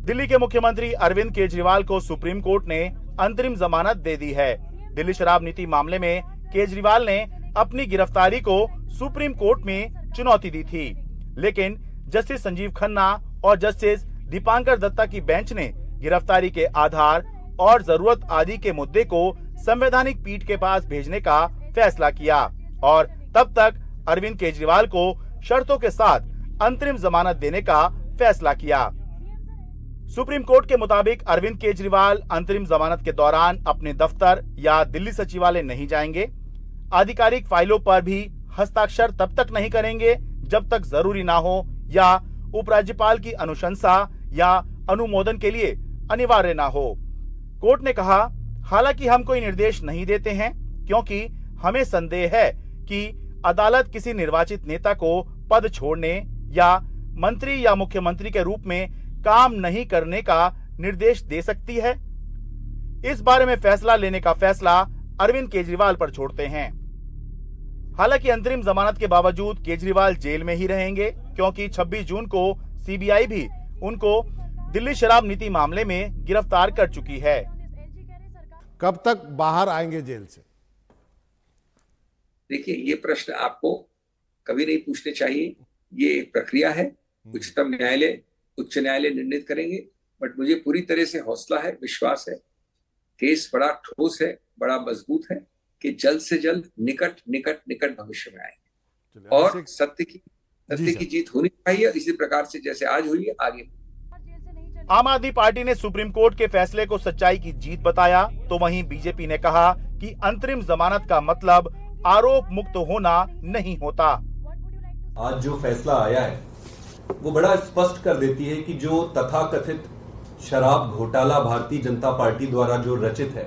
दिल्ली के मुख्यमंत्री अरविंद केजरीवाल को सुप्रीम कोर्ट ने अंतरिम जमानत दे दी है। दिल्ली शराब नीति मामले में केजरीवाल ने अपनी गिरफ्तारी को सुप्रीम कोर्ट में चुनौती दी थी, लेकिन जस्टिस संजीव खन्ना और जस्टिस दीपांकर दत्ता की बेंच ने गिरफ्तारी के आधार और जरूरत आदि के मुद्दे को संवैधानिक पीठ के पास भेजने का फैसला किया और तब तक अरविंद केजरीवाल को शर्तों के साथ अंतरिम जमानत देने का फैसला किया। सुप्रीम कोर्ट के मुताबिक अरविंद केजरीवाल अंतरिम जमानत के दौरान अपने दफ्तर या दिल्ली सचिवालय नहीं जाएंगे। आधिकारिक फाइलों पर भी हस्ताक्षर तब तक नहीं करेंगे जब तक जरूरी ना हो या उपराज्यपाल की अनुशंसा या अनुमोदन के लिए अनिवार्य ना हो। कोर्ट ने कहा, हालांकि हम कोई निर्देश नहीं देते हैं क्योंकि हमें संदेह है कि अदालत किसी निर्वाचित नेता को पद छोड़ने या मंत्री या मुख्यमंत्री के रूप में काम नहीं करने का निर्देश दे सकती है। इस बारे में फैसला लेने का फैसला अरविंद केजरीवाल पर छोड़ते हैं। हालांकि अंतरिम जमानत के बावजूद केजरीवाल जेल में ही रहेंगे क्योंकि 26 जून को सीबीआई भी उनको दिल्ली शराब नीति मामले में गिरफ्तार कर चुकी है। कब तक बाहर आएंगे जेल से? देखिए, ये प्रश्न आपको कभी नहीं पूछने चाहिए। ये एक प्रक्रिया है, उच्च न्यायालय निर्णित करेंगे, बट मुझे पूरी तरह से हौसला है, विश्वास है, केस बड़ा ठोस है, बड़ा मजबूत है कि जल्द से जल्द निकट भविष्य में आएंगे और सत्य की जीत होनी चाहिए, इसी प्रकार से जैसे आज हुई है आगे। आम आदमी पार्टी ने सुप्रीम कोर्ट के फैसले को सच्चाई की जीत बताया, तो वहीं बीजेपी ने कहा कि अंतरिम जमानत का मतलब आरोप मुक्त होना नहीं होता। आज जो फैसला आया है वो बड़ा स्पष्ट कर देती है कि जो तथाकथित शराब घोटाला भारतीय जनता पार्टी द्वारा जो रचित है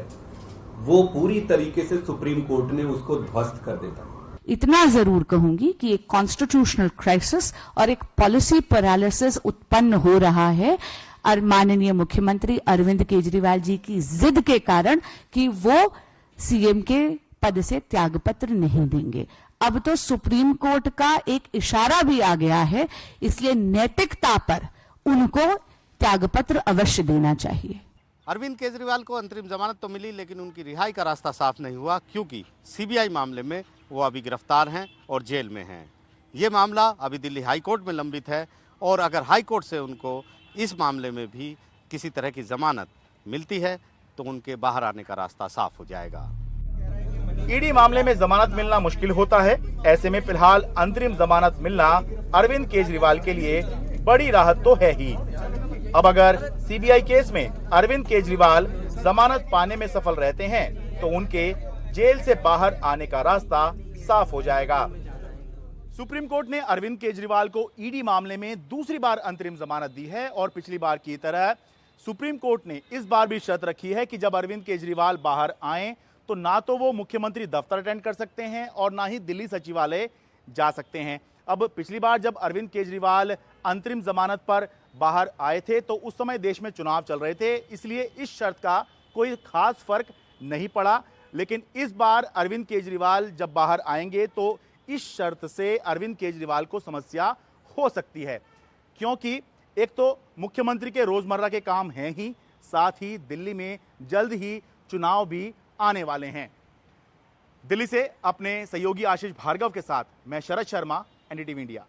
वो पूरी तरीके से सुप्रीम कोर्ट ने उसको ध्वस्त कर देता है। इतना जरूर कहूंगी कि एक कॉन्स्टिट्यूशनल क्राइसिस और एक पॉलिसी पैरालिसिस उत्पन्न हो रहा है और माननीय मुख्यमंत्री अरविंद केजरीवाल जी की जिद के कारण कि वो सीएम के पद से त्यागपत्र नहीं देंगे। अब तो सुप्रीम कोर्ट का एक इशारा भी आ गया है, इसलिए नैतिकता पर उनको त्यागपत्र अवश्य देना चाहिए। अरविंद केजरीवाल को अंतरिम जमानत तो मिली, लेकिन उनकी रिहाई का रास्ता साफ नहीं हुआ क्योंकि सीबीआई मामले में वो अभी गिरफ्तार हैं और जेल में हैं। ये मामला अभी दिल्ली हाई कोर्ट में लंबित है और अगर हाई कोर्ट से उनको इस मामले में भी किसी तरह की जमानत मिलती है तो उनके बाहर आने का रास्ता साफ हो जाएगा। ईडी मामले में जमानत मिलना मुश्किल होता है। ऐसे में फिलहाल अंतरिम जमानत मिलना अरविंद केजरीवाल के लिए बड़ी राहत तो है ही। अब अगर सीबीआई केस में अरविंद केजरीवाल जमानत पाने में सफल रहते हैं तो उनके जेल से बाहर आने का रास्ता साफ हो जाएगा। सुप्रीम कोर्ट ने अरविंद केजरीवाल को ईडी मामले में दूसरी बार अंतरिम जमानत दी है और पिछली बार की तरह सुप्रीम कोर्ट ने इस बार भी शर्त रखी है कि जब अरविंद केजरीवाल बाहर आए तो ना तो वो मुख्यमंत्री दफ्तर अटेंड कर सकते हैं और ना ही दिल्ली सचिवालय जा सकते हैं। अब पिछली बार जब अरविंद केजरीवाल अंतरिम जमानत पर बाहर आए थे तो उस समय देश में चुनाव चल रहे थे, इसलिए इस शर्त का कोई खास फर्क नहीं पड़ा। लेकिन इस बार अरविंद केजरीवाल जब बाहर आएंगे तो इस शर्त से अरविंद केजरीवाल को समस्या हो सकती है, क्योंकि एक तो मुख्यमंत्री के रोजमर्रा के काम हैं ही, साथ ही दिल्ली में जल्द ही चुनाव भी आने वाले हैं। दिल्ली से अपने सहयोगी आशीष भार्गव के साथ मैं शरद शर्मा, एनडीटीवी इंडिया।